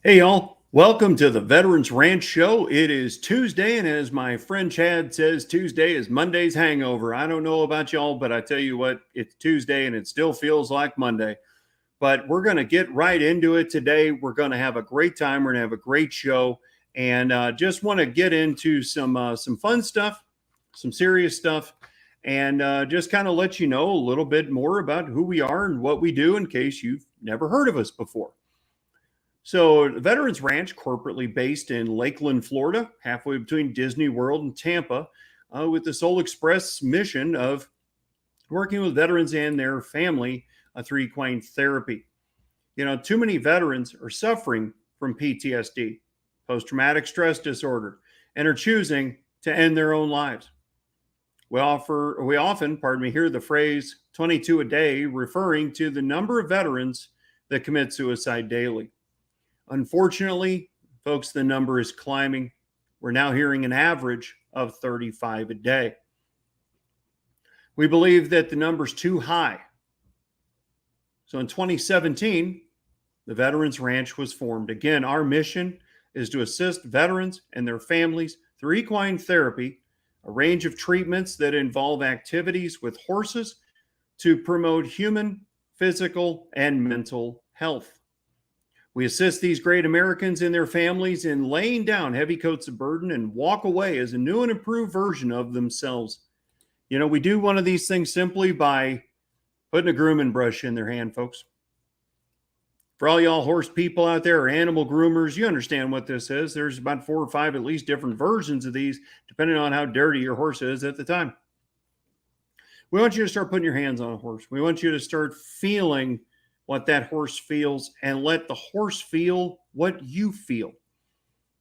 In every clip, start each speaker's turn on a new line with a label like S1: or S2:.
S1: Hey, y'all. Welcome to the Veterans Ranch Show. It is Tuesday, and as my friend Chad says, Tuesday is Monday's hangover. I don't know about y'all, but I tell you what, it's Tuesday and it still feels like Monday. But we're going to get right into it today. We're going to have a great time. We're going to have a great show, and just want to get into some fun stuff, some serious stuff, and just kind of let you know a little bit more about who we are and what we do in case you've never heard of us before. So, the Veterans Ranch, corporately based in Lakeland, Florida, halfway between Disney World and Tampa, with the sole express mission of working with veterans and their family through equine therapy. You know, too many veterans are suffering from PTSD, post traumatic stress disorder, and are choosing to end their own lives. We often, hear the phrase 22 a day, referring to the number of veterans that commit suicide daily. Unfortunately, folks, the number is climbing. We're now hearing an average of 35 a day. We believe that the number's too high. So in 2017, the Veterans Ranch was formed. Again, our mission is to assist veterans and their families through equine therapy, a range of treatments that involve activities with horses to promote human, physical, and mental health. We assist these great Americans and their families in laying down heavy coats of burden and walk away as a new and improved version of themselves. You know, we do one of these things simply by putting a grooming brush in their hand, folks. For all y'all horse people out there or animal groomers, you understand what this is. There's about 4 or 5 at least different versions of these, depending on how dirty your horse is at the time. We want you to start putting your hands on a horse. We want you to start feeling what that horse feels and let the horse feel what you feel.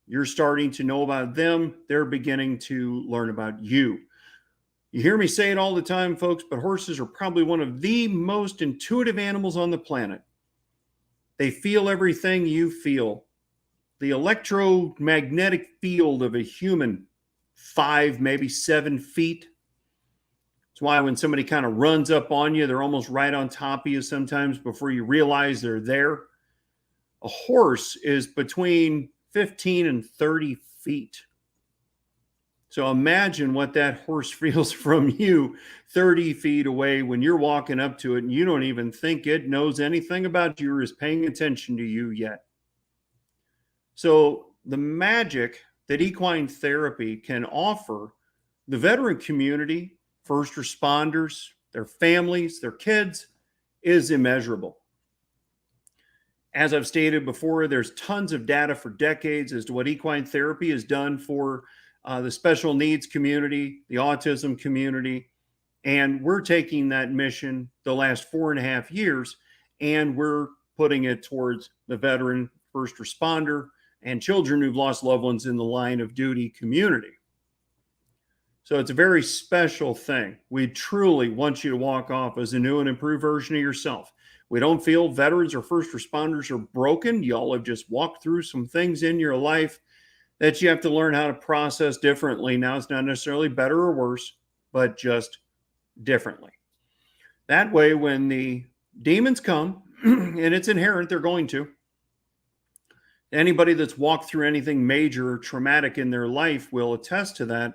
S1: You're starting to know about them. They're beginning to learn about you. You hear me say it all the time, folks, but horses are probably one of the most intuitive animals on the planet. They feel everything you feel. The electromagnetic field of a human, 5, maybe 7 feet. It's why when somebody kind of runs up on you, they're almost right on top of you sometimes before you realize they're there. A horse is between 15 and 30 feet. So imagine what that horse feels from you 30 feet away when you're walking up to it and you don't even think it knows anything about you or is paying attention to you yet. So the magic that equine therapy can offer the veteran community, first responders, their families, their kids, is immeasurable. As I've stated before, there's tons of data for decades as to what equine therapy has done for the special needs community, the autism community, and we're taking that mission the last 4.5 years, and we're putting it towards the veteran, first responder, and children who've lost loved ones in the line of duty community. So it's a very special thing. We truly want you to walk off as a new and improved version of yourself. We don't feel veterans or first responders are broken. Y'all have just walked through some things in your life that you have to learn how to process differently. Now, it's not necessarily better or worse, but just differently. That way, when the demons come, and it's inherent, they're going to, anybody that's walked through anything major or traumatic in their life will attest to that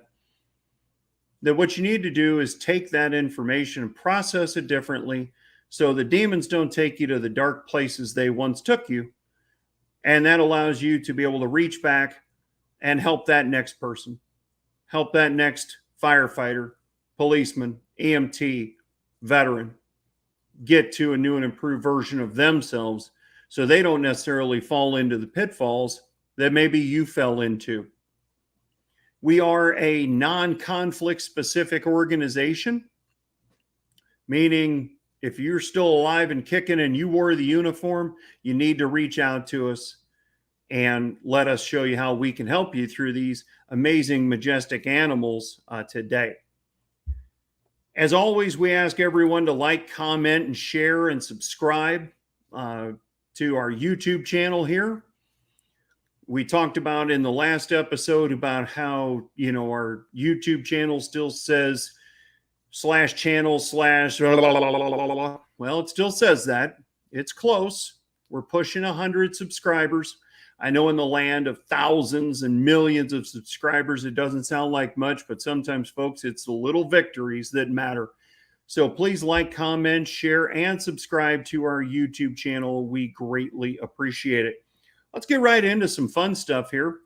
S1: what you need to do is take that information and process it differently so the demons don't take you to the dark places they once took you. And that allows you to be able to reach back and help that next person, help that next firefighter, policeman, EMT, veteran get to a new and improved version of themselves so they don't necessarily fall into the pitfalls that maybe you fell into. We are a non-conflict specific organization, meaning if you're still alive and kicking and you wore the uniform, you need to reach out to us and let us show you how we can help you through these amazing, majestic animals today. As always, we ask everyone to like, comment, and share and subscribe to our YouTube channel here. We talked about in the last episode about how, our YouTube channel still says /channel/ well, it still says that. It's close. We're pushing 100 subscribers. I know in the land of thousands and millions of subscribers, it doesn't sound like much, but sometimes, folks, it's the little victories that matter. So please like, comment, share, and subscribe to our YouTube channel. We greatly appreciate it. Let's get right into some fun stuff here.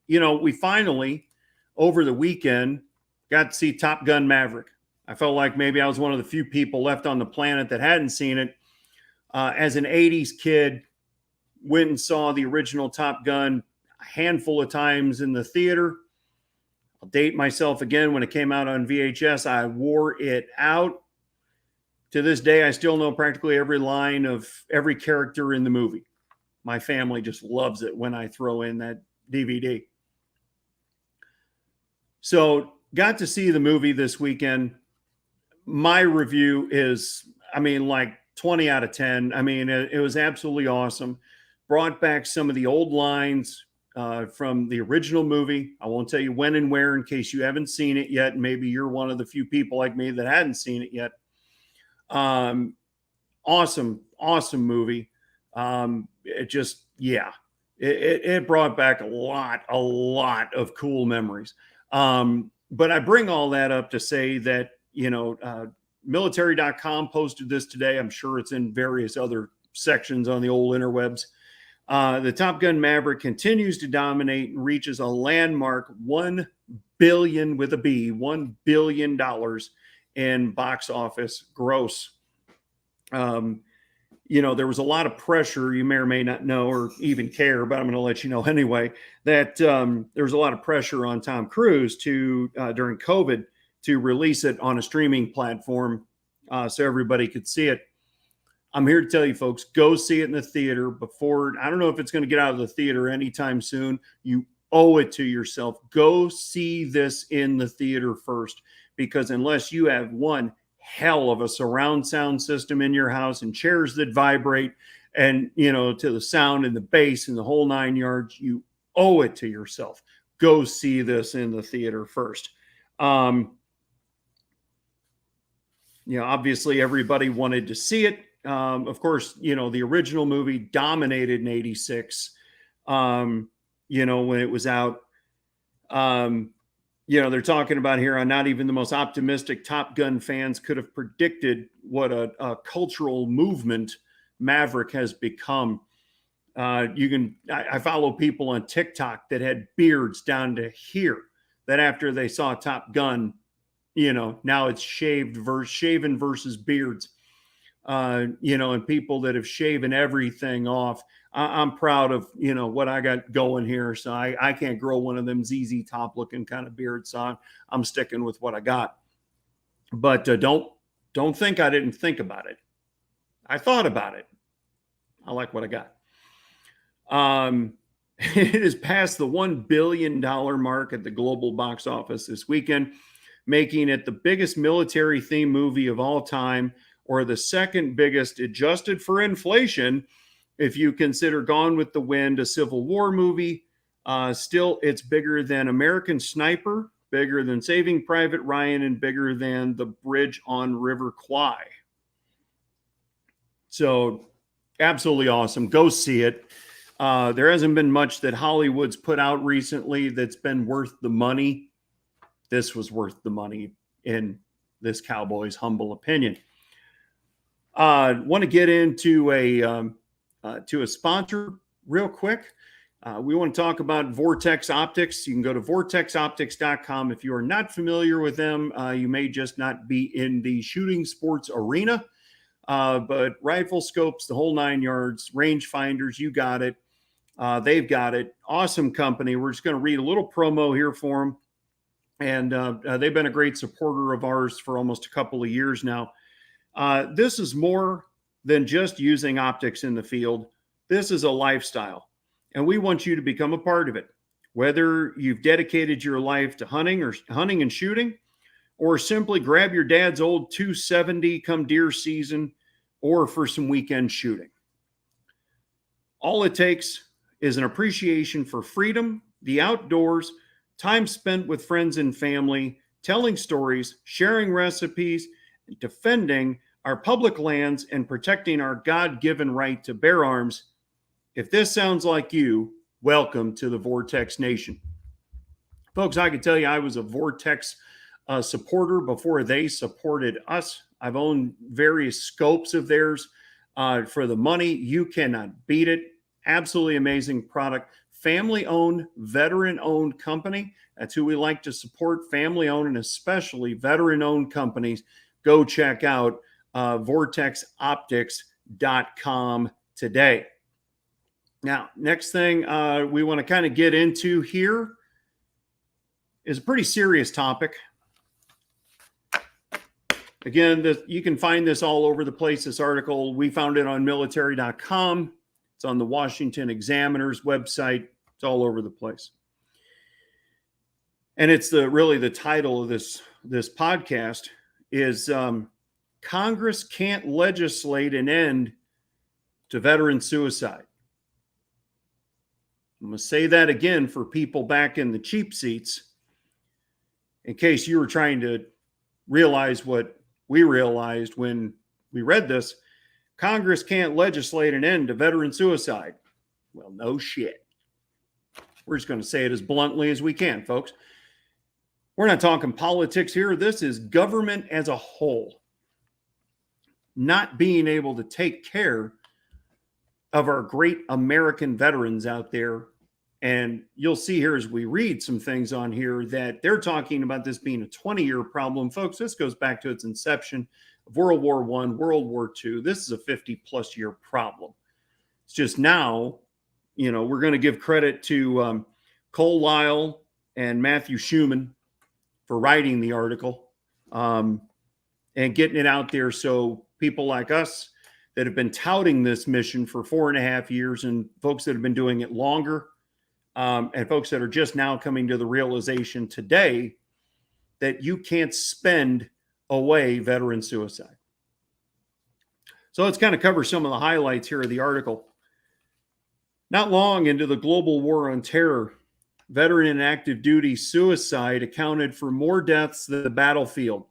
S1: We finally, over the weekend, got to see Top Gun Maverick. I felt like maybe I was one of the few people left on the planet that hadn't seen it. As an 80s kid, went and saw the original Top Gun a handful of times in the theater. I'll date myself again. When it came out on VHS, I wore it out. To this day, I still know practically every line of every character in the movie. My family just loves it when I throw in that DVD. So, got to see the movie this weekend. My review is, like 20 out of 10. It was absolutely awesome. Brought back some of the old lines from the original movie. I won't tell you when and where in case you haven't seen it yet. Maybe you're one of the few people like me that hadn't seen it yet. Awesome movie. It brought back a lot of cool memories. But I bring all that up to say that, military.com posted this today. I'm sure it's in various other sections on the old interwebs. The Top Gun Maverick continues to dominate and reaches a landmark $1 billion with a B, $1 billion in box office gross. There was a lot of pressure. You may or may not know or even care, but I'm going to let you know anyway, that there was a lot of pressure on Tom Cruise during COVID to release it on a streaming platform so everybody could see it. I'm here to tell you, folks, go see it in the theater before. I don't know if it's going to get out of the theater anytime soon. You owe it to yourself. Go see this in the theater first, because unless you have one hell of a surround sound system in your house and chairs that vibrate and, to the sound and the bass and the whole 9 yards, you owe it to yourself. Go see this in the theater first. Obviously everybody wanted to see it. Of course, the original movie dominated in 86, when it was out. They're talking about here, not even the most optimistic Top Gun fans could have predicted what a cultural movement Maverick has become. I follow people on TikTok that had beards down to here, that after they saw Top Gun, now it's shaven versus beards. And people that have shaven everything off. I'm proud of, what I got going here. So I can't grow one of them ZZ Top looking kind of beards. So I'm sticking with what I got. But don't think I didn't think about it. I thought about it. I like what I got. It has passed the $1 billion mark at the global box office this weekend, making it the biggest military themed movie of all time, or the second biggest adjusted for inflation, if you consider Gone with the Wind, a Civil War movie. Still, it's bigger than American Sniper, bigger than Saving Private Ryan, and bigger than The Bridge on River Kwai. So, absolutely awesome. Go see it. There hasn't been much that Hollywood's put out recently that's been worth the money. This was worth the money, in this cowboy's humble opinion. Want to get into a sponsor real quick. We want to talk about Vortex Optics. You can go to vortexoptics.com. If you are not familiar with them, you may just not be in the shooting sports arena. But rifle scopes, the whole 9 yards, range finders, you got it. They've got it. Awesome company. We're just going to read a little promo here for them. And they've been a great supporter of ours for almost a couple of years now. This is more than just using optics in the field. This is a lifestyle, and we want you to become a part of it. Whether you've dedicated your life to hunting and shooting, or simply grab your dad's old 270 come deer season, or for some weekend shooting. All it takes is an appreciation for freedom, the outdoors, time spent with friends and family, telling stories, sharing recipes, defending our public lands, and protecting our God-given right to bear arms. If this sounds like you, welcome to the Vortex Nation. Folks, I can tell you I was a Vortex supporter before they supported us. I've owned various scopes of theirs for the money. You cannot beat it. Absolutely amazing product. Family-owned, veteran-owned company. That's who we like to support, family-owned and especially veteran-owned companies. Go check out vortexoptics.com today. Now, next thing we want to kind of get into here is a pretty serious topic. Again, you can find this all over the place, this article. We found it on military.com. It's on the Washington Examiner's website. It's all over the place. And it's really the title of this podcast is Congress Can't Legislate an End to Veteran Suicide. I'm going to say that again for people back in the cheap seats, in case you were trying to realize what we realized when we read this. Congress can't legislate an end to veteran suicide. Well, no shit. We're just going to say it as bluntly as we can, folks. We're not talking politics here. This is government as a whole not being able to take care of our great American veterans out there. And you'll see here as we read some things on here that they're talking about this being a 20-year problem. Folks, this goes back to its inception of World War I, World War II. This is a 50-plus year problem. It's just now, we're going to give credit to Cole Lyle and Matthew Schuman for writing the article and getting it out there so people like us that have been touting this mission for 4.5 years and folks that have been doing it longer and folks that are just now coming to the realization today that you can't spend away veteran suicide. So let's kind of cover some of the highlights here of the article. Not long into the global war on terror, veteran and active duty suicide accounted for more deaths than the battlefield.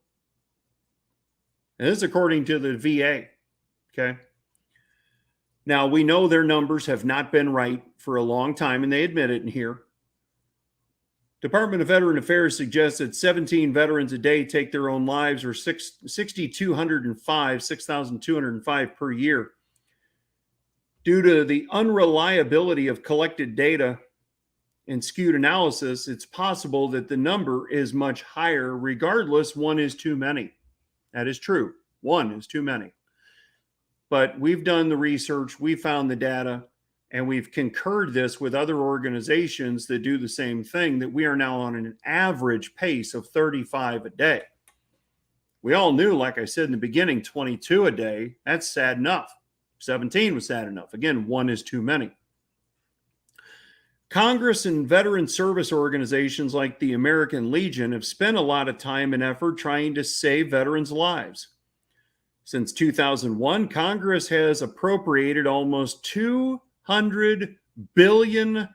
S1: And this is according to the VA. Okay. Now, we know their numbers have not been right for a long time, and they admit it in here. Department of Veteran Affairs suggests that 17 veterans a day take their own lives, or 6,205 per year. Due to the unreliability of collected data and skewed analysis, it's possible that the number is much higher. Regardless, one is too many. That is true. One is too many. But we've done the research, we found the data, and we've concurred this with other organizations that do the same thing, that we are now on an average pace of 35 a day. We all knew, like I said in the beginning, 22 a day. That's sad enough. 17 was sad enough. Again, one is too many. Congress and veteran service organizations like the American Legion have spent a lot of time and effort trying to save veterans' lives. Since 2001, Congress has appropriated almost $200 billion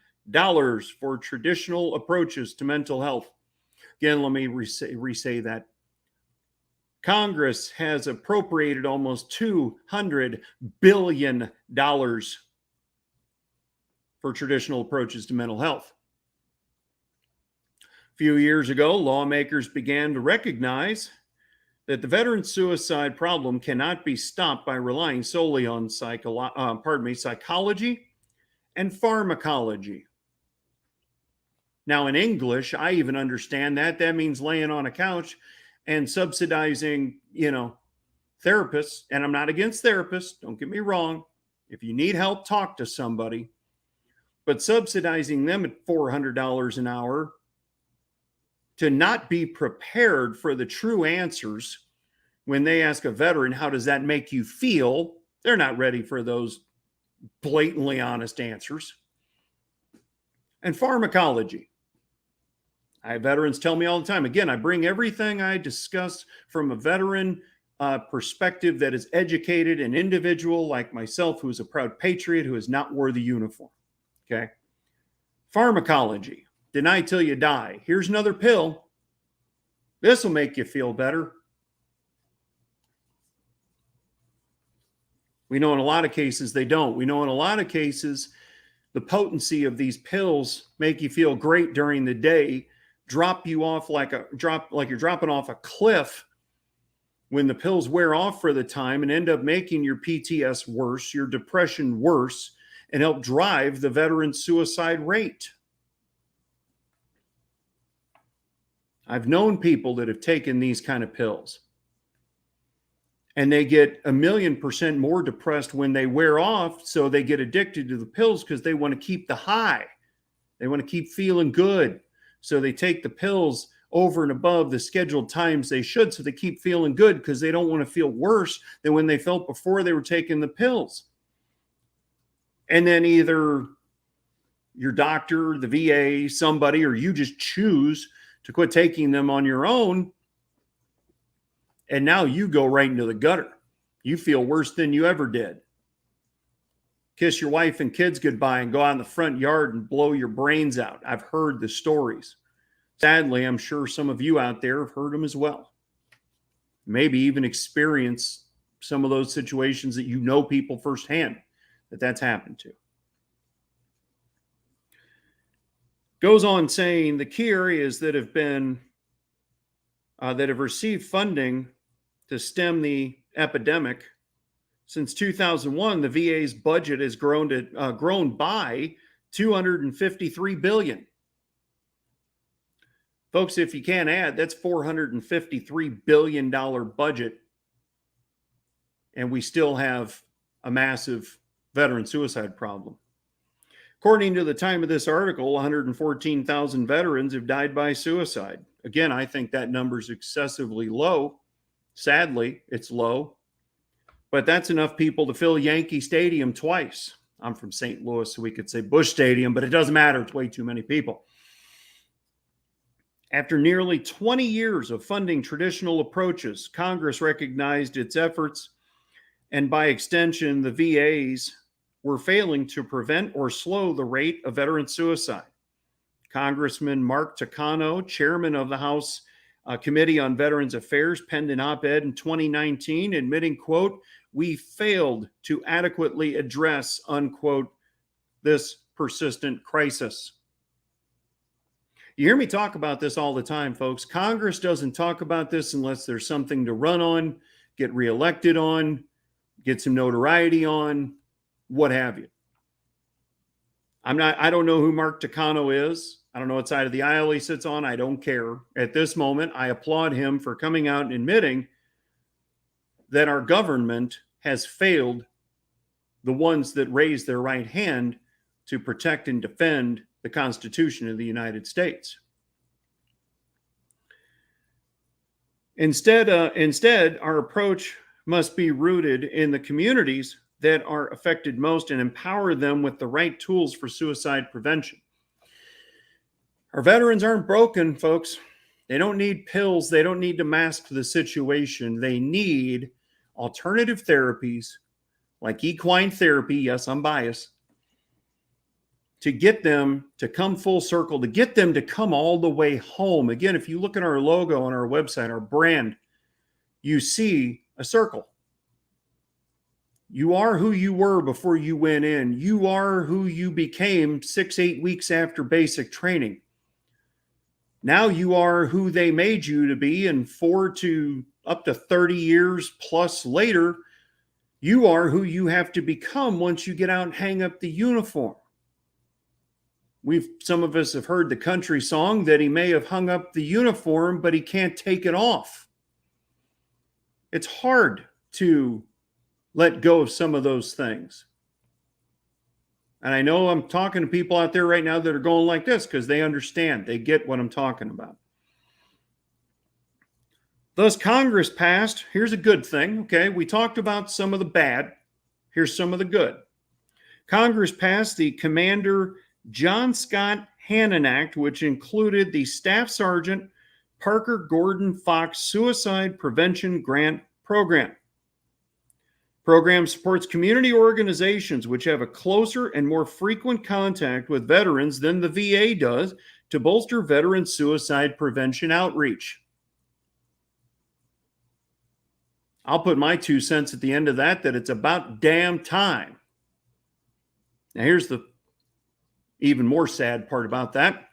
S1: for traditional approaches to mental health. Again, let me re-say that. Congress has appropriated almost $200 billion for traditional approaches to mental health. A few years ago, lawmakers began to recognize that the veteran suicide problem cannot be stopped by relying solely on psychology and pharmacology. Now, in English, I even understand that. That means laying on a couch and subsidizing, therapists. And I'm not against therapists. Don't get me wrong. If you need help, talk to somebody. But subsidizing them at $400 an hour to not be prepared for the true answers when they ask a veteran, how does that make you feel? They're not ready for those blatantly honest answers. And pharmacology. I have veterans tell me all the time. Again, I bring everything I discuss from a veteran perspective that is educated, an individual like myself who is a proud patriot who has not wore the uniform. Okay. Pharmacology. Deny till you die. Here's another pill. This will make you feel better. We know in a lot of cases they don't. We know in a lot of cases the potency of these pills make you feel great during the day, drop you off like you're dropping off a cliff when the pills wear off for the time, and end up making your PTS worse, your depression worse, and help drive the veteran suicide rate. I've known people that have taken these kind of pills, and they get 1,000,000% more depressed when they wear off. So they get addicted to the pills because they want to keep the high. They want to keep feeling good. So they take the pills over and above the scheduled times they should, so they keep feeling good because they don't want to feel worse than when they felt before they were taking the pills. And then either your doctor, the VA, somebody, or you just choose to quit taking them on your own. And now you go right into the gutter. You feel worse than you ever did. Kiss your wife and kids goodbye and go out in the front yard and blow your brains out. I've heard the stories. Sadly, I'm sure some of you out there have heard them as well. Maybe even experienced some of those situations that you know people firsthand that's happened to. Goes on saying the key areas that have received funding to stem the epidemic. Since 2001, the VA's budget has grown by $253 billion. Folks, if you can't add, that's $453 billion budget, and we still have a massive veteran suicide problem. According to the time of this article, 114,000 veterans have died by suicide. Again, I think that number is excessively low. Sadly, it's low. But that's enough people to fill Yankee Stadium twice. I'm from St. Louis, so we could say Busch Stadium, but it doesn't matter. It's way too many people. After nearly 20 years of funding traditional approaches, Congress recognized its efforts, and by extension, the VAs were failing to prevent or slow the rate of veteran suicide. Congressman Mark Takano, chairman of the House Committee on Veterans Affairs, penned an op-ed in 2019 admitting, quote, "We failed to adequately address," unquote, "this persistent crisis." You hear me talk about this all the time, folks. Congress doesn't talk about this unless there's something to run on, get reelected on, get some notoriety on, what have you. I don't know who Mark Takano is. I don't know what side of the aisle he sits on. I don't care. At this moment, I applaud him for coming out and admitting that our government has failed the ones that raise their right hand to protect and defend the Constitution of the United States. Instead, our approach must be rooted in the communities that are affected most and empower them with the right tools for suicide prevention. Our veterans aren't broken, folks. They don't need pills. They don't need to mask the situation. They need alternative therapies like equine therapy. Yes, I'm biased. To get them to come full circle, to get them to come all the way home. Again, if you look at our logo on our website, our brand, you see a circle. You are who you were before you went in. You are who you became 6-8 weeks after basic training. Now you are who they made you to be, and 4 to up to 30 years plus later, you are who you have to become once you get out and hang up the uniform. Some of us have heard the country song that he may have hung up the uniform, but he can't take it off. It's hard to let go of some of those things. And I know I'm talking to people out there right now that are going like this because they understand. They get what I'm talking about. Thus, Congress passed, here's a good thing, okay? We talked about some of the bad. Here's some of the good. Congress passed the Commander John Scott Hannon Act, which included the Staff Sergeant Parker Gordon Fox Suicide Prevention Grant Program. Program supports community organizations which have a closer and more frequent contact with veterans than the VA does to bolster veteran suicide prevention outreach. I'll put my 2 cents at the end of that it's about damn time. Now, here's the even more sad part about that.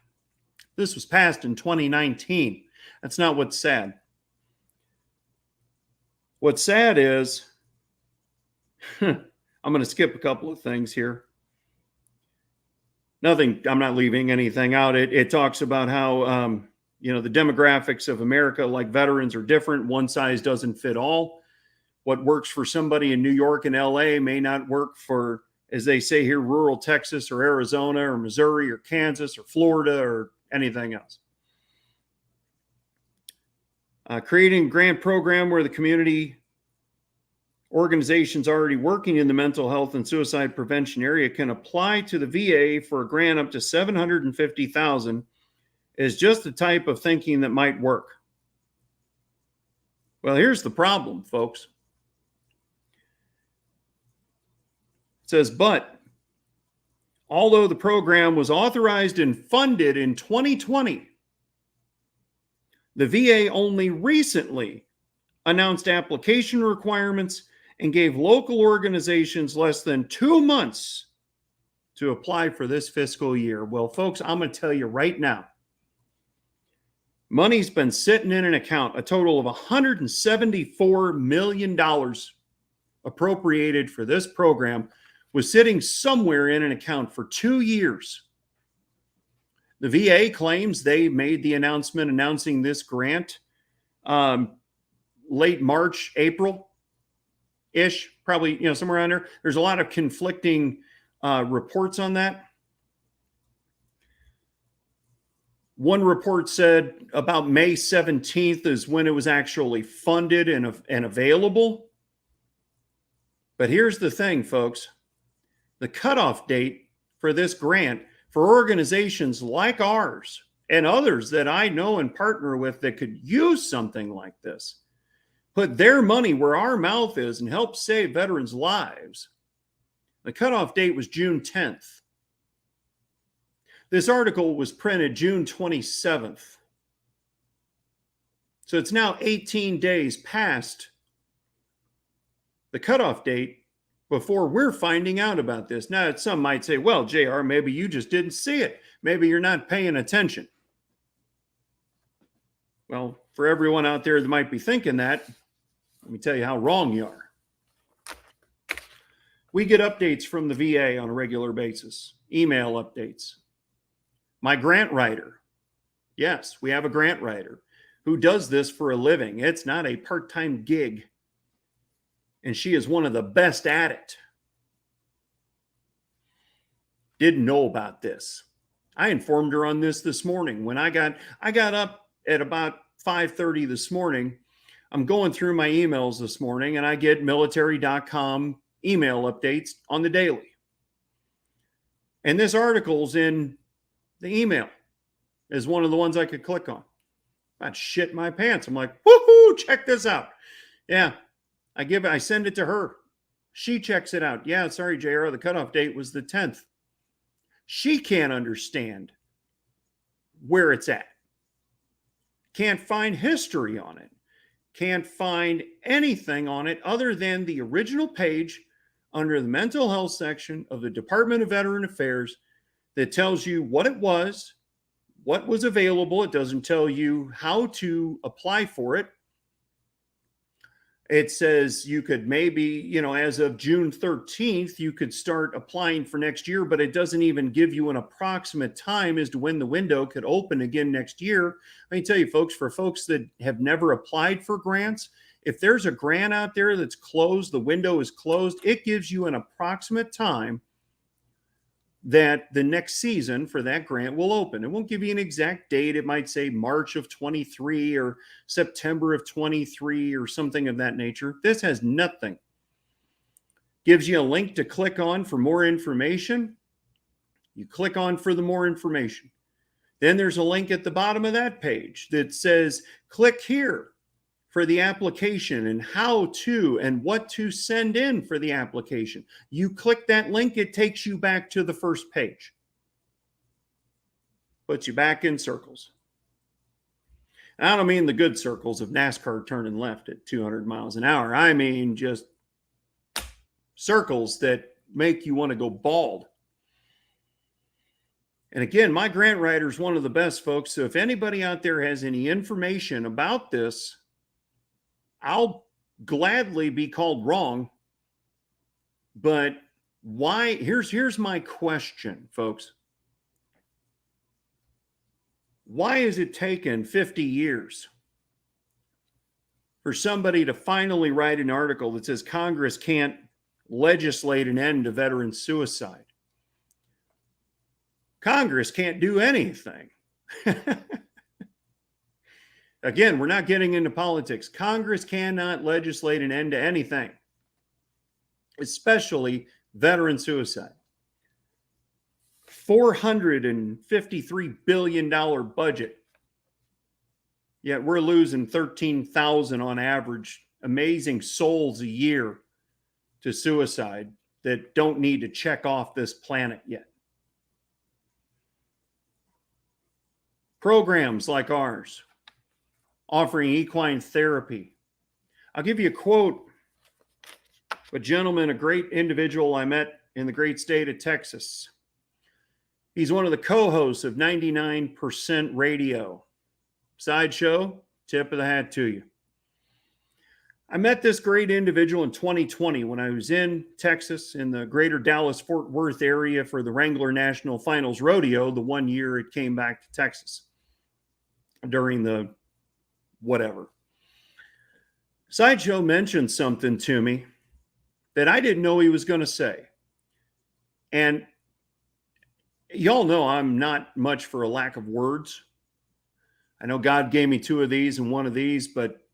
S1: This was passed in 2019. That's not what's sad. What's sad is, I'm going to skip a couple of things here. Nothing, I'm not leaving anything out. It talks about how, the demographics of America, like veterans, are different. One size doesn't fit all. What works for somebody in New York and LA may not work for, as they say here, rural Texas or Arizona or Missouri or Kansas or Florida or anything else. Creating a grant program where the community organizations already working in the mental health and suicide prevention area can apply to the VA for a grant up to $750,000 is just the type of thinking that might work. Well, here's the problem, folks. It says, but although the program was authorized and funded in 2020, the VA only recently announced application requirements and gave local organizations less than 2 months to apply for this fiscal year. Well, folks, I'm going to tell you right now, money's been sitting in an account, a total of $174 million appropriated for this program was sitting somewhere in an account for 2 years. The VA claims they made the announcement announcing this grant late March, April-ish, probably, somewhere around there. There's a lot of conflicting reports on that. One report said about May 17th is when it was actually funded and available. But here's the thing, folks. The cutoff date for this grant for organizations like ours and others that I know and partner with that could use something like this, put their money where our mouth is and help save veterans' lives. The cutoff date was June 10th. This article was printed June 27th. So it's now 18 days past the cutoff date before we're finding out about this. Now, some might say, well, JR, maybe you just didn't see it. Maybe you're not paying attention. Well, for everyone out there that might be thinking that, let me tell you how wrong you are. We get updates from the VA on a regular basis, email updates. My grant writer, yes, we have a grant writer who does this for a living. It's not a part-time gig. And she is one of the best at it. Didn't know about this. I informed her on this morning. When I got up at about 5:30 this morning. I'm going through my emails this morning and I get military.com email updates on the daily. And this article's in the email is one of the ones I could click on. I'd shit my pants. I'm like, woohoo, check this out. Yeah. I send it to her. She checks it out. Yeah, sorry, JR, the cutoff date was the 10th. She can't understand where it's at. Can't find history on it. Can't find anything on it other than the original page under the mental health section of the Department of Veteran Affairs that tells you what it was, what was available. It doesn't tell you how to apply for it. It says you could maybe, as of June 13th, you could start applying for next year, but it doesn't even give you an approximate time as to when the window could open again next year. Let me tell you, folks, for folks that have never applied for grants, if there's a grant out there that's closed, the window is closed, it gives you an approximate time that the next season for that grant will open. It won't give you an exact date. It might say March of 23 or September of 23 or something of that nature. This has nothing. Gives you a link to click on for more information. You click on for the more information. Then there's a link at the bottom of that page that says, click here for the application and how to and what to send in for the application. You click that link, it takes you back to the first page. Puts you back in circles. I don't mean the good circles of NASCAR turning left at 200 miles an hour. I mean just circles that make you want to go bald. And again, my grant writer is one of the best, folks. So if anybody out there has any information about this, I'll gladly be called wrong. But why? Here's my question, folks. Why has it taken 50 years for somebody to finally write an article that says Congress can't legislate an end to veteran suicide? Congress can't do anything. Again, we're not getting into politics. Congress cannot legislate an end to anything, especially veteran suicide. $453 billion budget. Yet we're losing 13,000 on average, amazing souls a year to suicide that don't need to check off this planet yet. Programs like ours, offering equine therapy. I'll give you a quote. A gentleman, a great individual I met in the great state of Texas. He's one of the co-hosts of 99% Radio. Sideshow, tip of the hat to you. I met this great individual in 2020 when I was in Texas in the greater Dallas-Fort Worth area for the Wrangler National Finals Rodeo, the one year it came back to Texas during the whatever. Sideshow mentioned something to me that I didn't know he was going to say. And y'all know I'm not much for a lack of words. I know God gave me two of these and one of these, but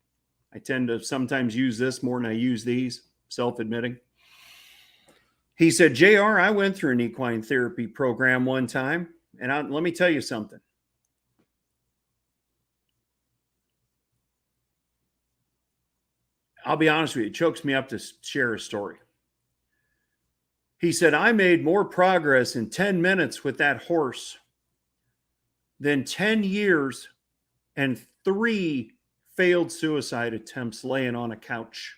S1: I tend to sometimes use this more than I use these, self-admitting. He said, JR, I went through an equine therapy program one time, and let me tell you something. I'll be honest with you, it chokes me up to share a story. He said, I made more progress in 10 minutes with that horse than 10 years and 3 failed suicide attempts laying on a couch.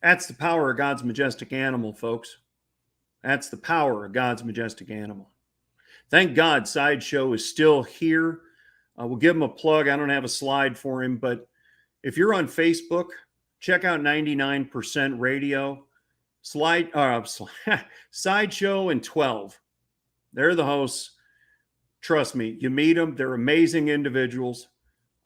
S1: That's the power of God's majestic animal, folks. That's the power of God's majestic animal. Thank God Sideshow is still here. We'll give him a plug. I don't have a slide for him, but if you're on Facebook, check out 99% Radio. Sideshow and 12. They're the hosts. Trust me, you meet them. They're amazing individuals.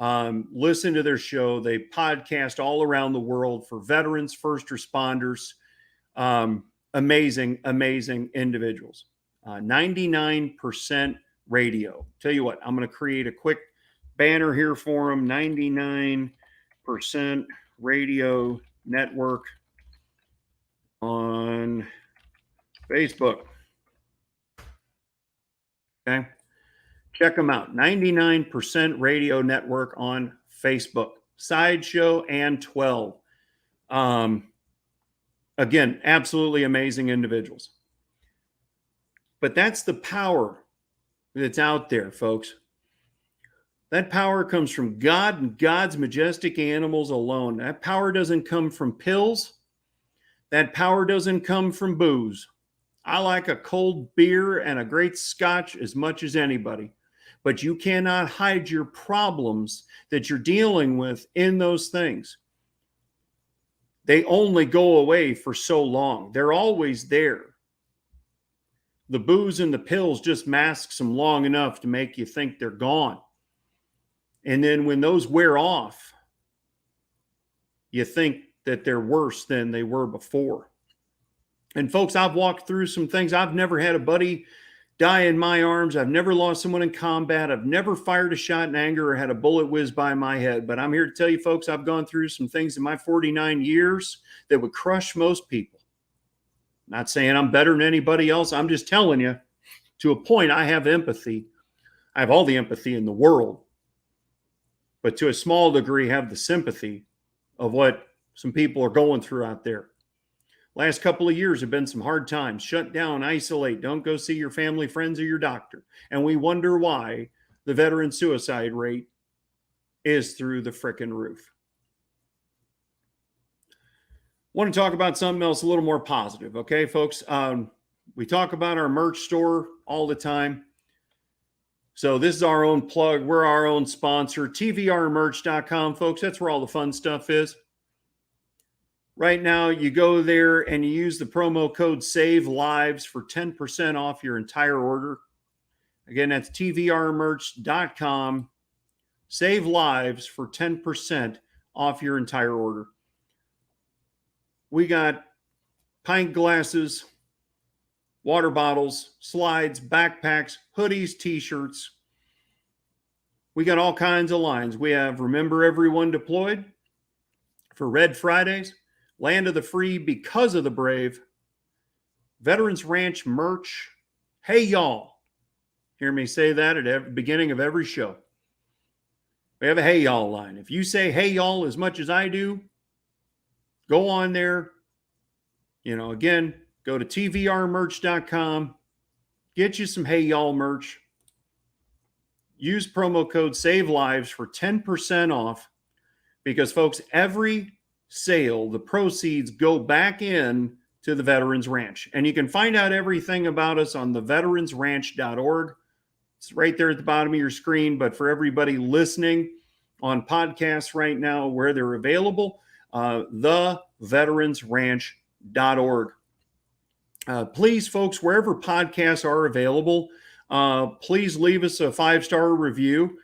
S1: Listen to their show. They podcast all around the world for veterans, first responders. Amazing, amazing individuals. 99% Radio. Tell you what, I'm going to create a quick banner here for them. 99% Radio Network on Facebook. Okay. Check them out. 99% Radio Network on Facebook. Sideshow and 12. Again, absolutely amazing individuals. But that's the power that's out there, folks. That power comes from God and God's majestic animals alone. That power doesn't come from pills. That power doesn't come from booze. I like a cold beer and a great scotch as much as anybody. But you cannot hide your problems that you're dealing with in those things. They only go away for so long. They're always there. The booze and the pills just mask them long enough to make you think they're gone. And then when those wear off, you think that they're worse than they were before. And folks, I've walked through some things. I've never had a buddy die in my arms. I've never lost someone in combat. I've never fired a shot in anger or had a bullet whiz by my head. But I'm here to tell you, folks, I've gone through some things in my 49 years that would crush most people. Not saying I'm better than anybody else. I'm just telling you, to a point, I have empathy. I have all the empathy in the world. But to a small degree, have the sympathy of what some people are going through out there. Last couple of years have been some hard times. Shut down, isolate, don't go see your family, friends, or your doctor. And we wonder why the veteran suicide rate is through the frickin' roof. Want to talk about something else a little more positive, okay, folks? We talk about our merch store all the time. So this is our own plug. We're our own sponsor, tvrmerch.com, folks. That's where all the fun stuff is. Right now, you go there and you use the promo code SAVELIVES for 10% off your entire order. Again, that's tvrmerch.com. Save lives for 10% off your entire order. We got pint glasses, water bottles, slides, backpacks, hoodies, t-shirts. We got all kinds of lines. We have Remember Everyone Deployed for Red Fridays, Land of the Free Because of the Brave, Veterans Ranch merch. Hey, y'all. Hear me say that at the beginning of every show. We have a hey, y'all line. If you say hey, y'all as much as I do, go on there. Again, go to tvrmerch.com. Get you some hey, y'all merch. Use promo code SAVELIVES for 10% off because, folks, every sale, the proceeds go back in to the Veterans Ranch. And you can find out everything about us on theveteransranch.org. It's right there at the bottom of your screen. But for everybody listening on podcasts right now where they're available, theveteransranch.org. Please, folks, wherever podcasts are available, please leave us a 5-star review.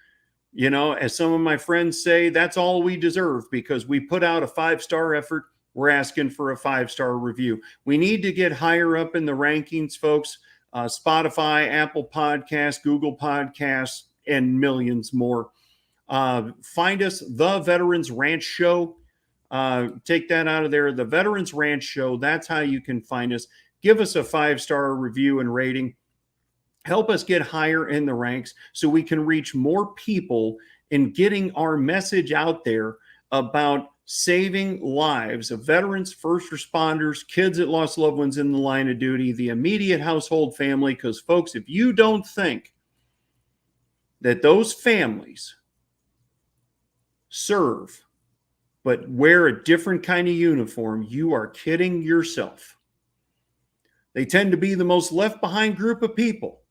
S1: As some of my friends say, that's all we deserve because we put out a 5-star effort. We're asking for a 5-star review. We need to get higher up in the rankings, folks. Spotify, Apple Podcasts, Google Podcasts, and millions more. Find us, The Veterans Ranch Show. Take that out of there. The Veterans Ranch Show. That's how you can find us. Give us a 5-star review and rating. Help us get higher in the ranks so we can reach more people in getting our message out there about saving lives of veterans, first responders, kids that lost loved ones in the line of duty, the immediate household family. Because, folks, if you don't think that those families serve but wear a different kind of uniform, you are kidding yourself. They tend to be the most left behind group of people.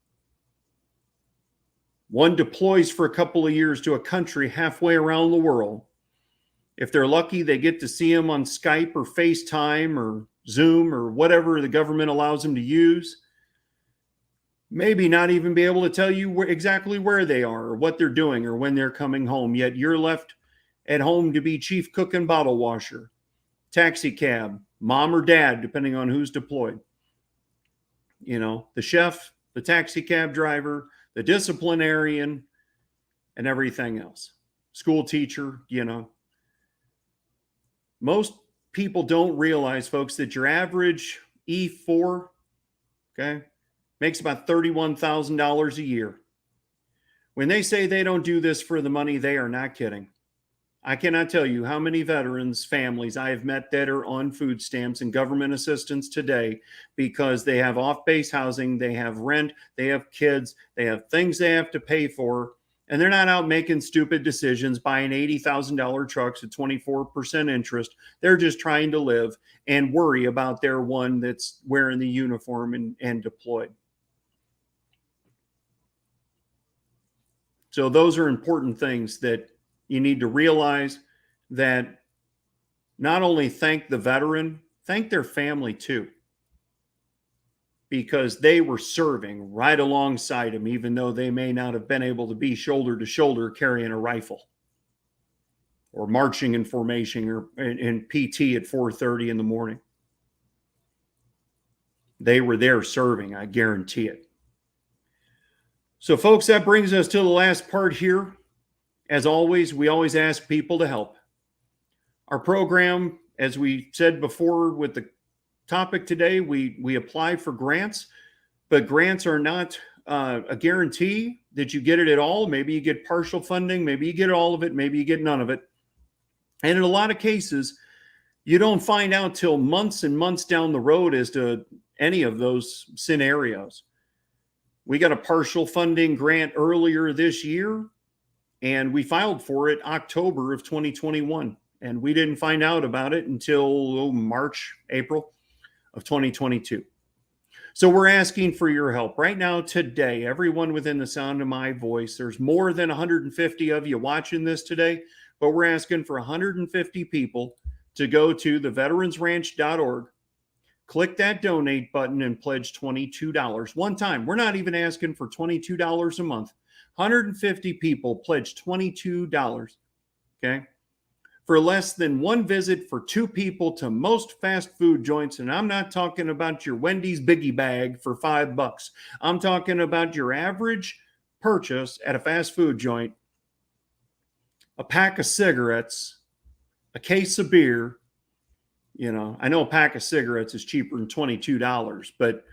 S1: One deploys for a couple of years to a country halfway around the world. If they're lucky, they get to see them on Skype or FaceTime or Zoom or whatever the government allows them to use. Maybe not even be able to tell you exactly where they are or what they're doing or when they're coming home. Yet you're left at home to be chief cook and bottle washer, taxi cab, mom or dad, depending on who's deployed. The chef, the taxi cab driver, the disciplinarian, and everything else. School teacher, Most people don't realize, folks, that your average E4, okay, makes about $31,000 a year. When they say they don't do this for the money, they are not kidding. I cannot tell you how many veterans' families I have met that are on food stamps and government assistance today because they have off-base housing, they have rent, they have kids, they have things they have to pay for, and they're not out making stupid decisions, buying $80,000 trucks at 24% interest. They're just trying to live and worry about their one that's wearing the uniform and deployed. So those are important things that you need to realize, that not only thank the veteran, thank their family too, because they were serving right alongside him, even though they may not have been able to be shoulder to shoulder carrying a rifle or marching in formation or in PT at 4:30 in the morning. They were there serving, I guarantee it. So, folks, that brings us to the last part here. As always, we always ask people to help. Our program, as we said before with the topic today, we apply for grants, but grants are not a guarantee that you get it at all. Maybe you get partial funding, maybe you get all of it, maybe you get none of it. And in a lot of cases, you don't find out till months and months down the road as to any of those scenarios. We got a partial funding grant earlier this year, and we filed for it October of 2021. And we didn't find out about it until March, April of 2022. So we're asking for your help right now today. Everyone within the sound of my voice, there's more than 150 of you watching this today, but we're asking for 150 people to go to theveteransranch.org, click that donate button, and pledge $22 one time. We're not even asking for $22 a month. 150 people pledge $22, okay? For less than one visit for two people to most fast food joints. And I'm not talking about your Wendy's biggie bag for $5. I'm talking about your average purchase at a fast food joint, a pack of cigarettes, a case of beer. You know, I know a pack of cigarettes is cheaper than $22, but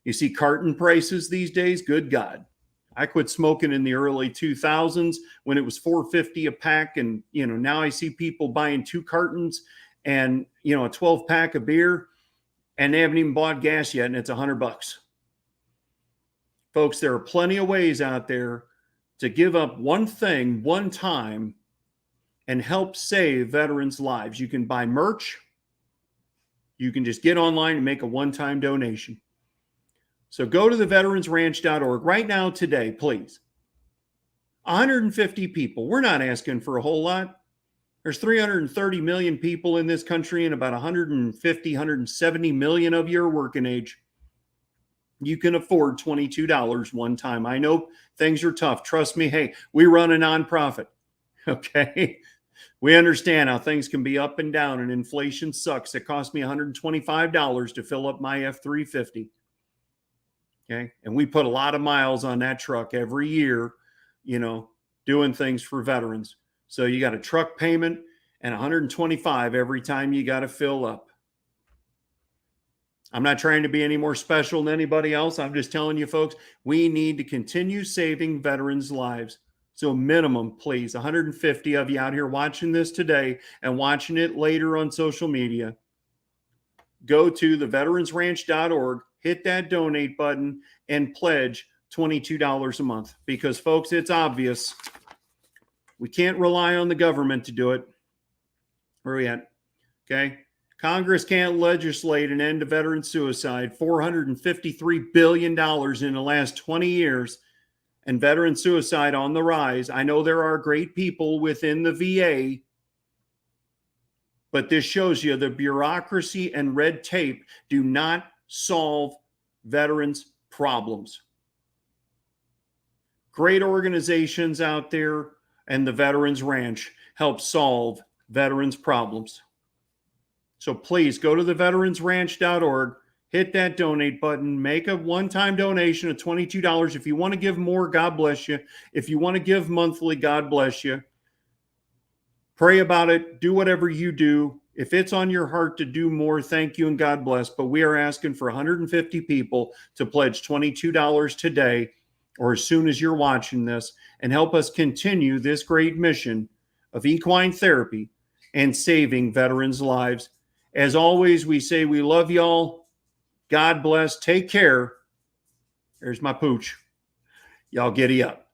S1: you see carton prices these days, good God. I quit smoking in the early 2000s when it was $4.50 a pack. And, you know, now I see people buying 2 cartons and, you know, a 12 pack of beer, and they haven't even bought gas yet. And it's $100. Folks, there are plenty of ways out there to give up one thing, one time, and help save veterans' lives. You can buy merch. You can just get online and make a one-time donation. So go to theveteransranch.org right now today, please. 150 people. We're not asking for a whole lot. There's 330 million people in this country, and about 150, 170 million of you are working age. You can afford $22 one time. I know things are tough. Trust me. Hey, we run a nonprofit. Okay. We understand how things can be up and down, and inflation sucks. It cost me $125 to fill up my F-350. Okay. And we put a lot of miles on that truck every year, you know, doing things for veterans. So you got a truck payment and $125 every time you got to fill up. I'm not trying to be any more special than anybody else. I'm just telling you, folks, we need to continue saving veterans' lives. So minimum, please, 150 of you out here watching this today and watching it later on social media, go to theveteransranch.org, hit that donate button, and pledge $22 a month. Because, folks, it's obvious. We can't rely on the government to do it. Where are we at? Okay. Congress can't legislate an end to veteran suicide. $453 billion in the last 20 years. And veteran suicide on the rise. I know there are great people within the VA, but this shows you the bureaucracy and red tape do not solve veterans' problems. Great organizations out there, and the Veterans Ranch help solve veterans' problems. So please go to theveteransranch.org, hit that donate button, make a one-time donation of $22. If you want to give more, God bless you. If you want to give monthly, God bless you. Pray about it. Do whatever you do. If it's on your heart to do more, thank you and God bless. But we are asking for 150 people to pledge $22 today or as soon as you're watching this, and help us continue this great mission of equine therapy and saving veterans' lives. As always, we say we love y'all. God bless. Take care. There's my pooch. Y'all giddy up.